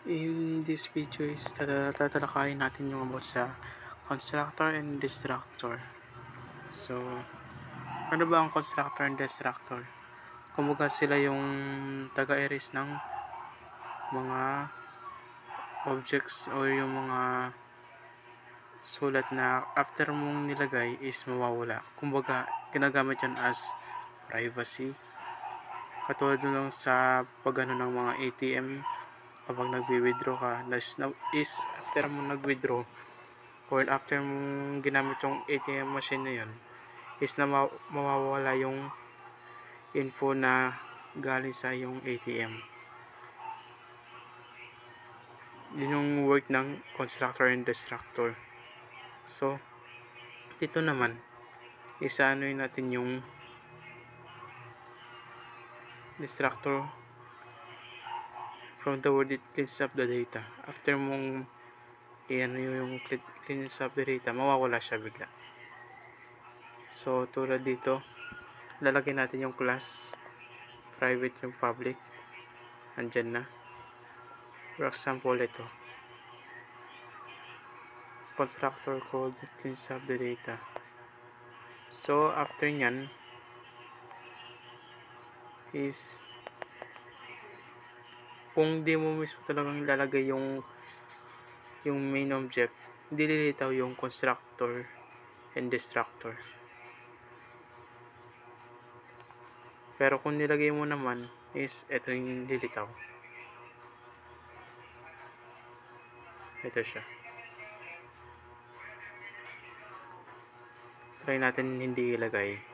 In this video is tatalakayin natin yung about sa constructor and destructor. So, ano ba ang constructor and destructor? Kumbaga sila yung taga-erase ng mga objects o yung mga sulat na after mong nilagay is mawawala. Kumbaga, ginagamit yun as privacy. Katulad nung sa pagano ng mga ATM, kapag nagwi-withdraw ka, is after mo nag-withdraw or after mong ginamit yung ATM machine na yun, is na mawawala yung info na galing sa yung ATM. Yun yung work ng constructor and destructor. So, dito naman, isaanoy natin yung destructor. From the word it cleans up the data. After mong yung cleans up the data, mawawala siya bigla. So, tulad dito, lalagyan natin yung class, private yung public, andyan na. For example, ito, constructor called cleans up the data. So, after nyan, is kung di mo mismo talagang lalagay yung main object, hindi lilitaw yung constructor and destructor. Pero kung nilagay mo naman, is ito yung lilitaw. Ito siya. Try natin hindi ilagay.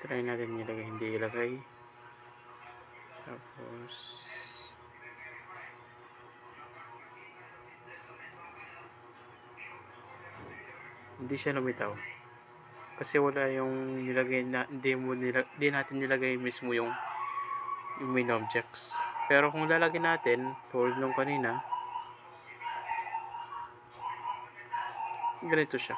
Try natin ilagay, hindi ilagay. Tapos hindi siya lumitaw. Kasi wala yung nilagay na hindi natin nilagay mismo yung main objects. Pero kung lalagyan natin, tulad nung kanina, ganito siya.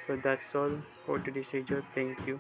So that's all for today's video. Thank you.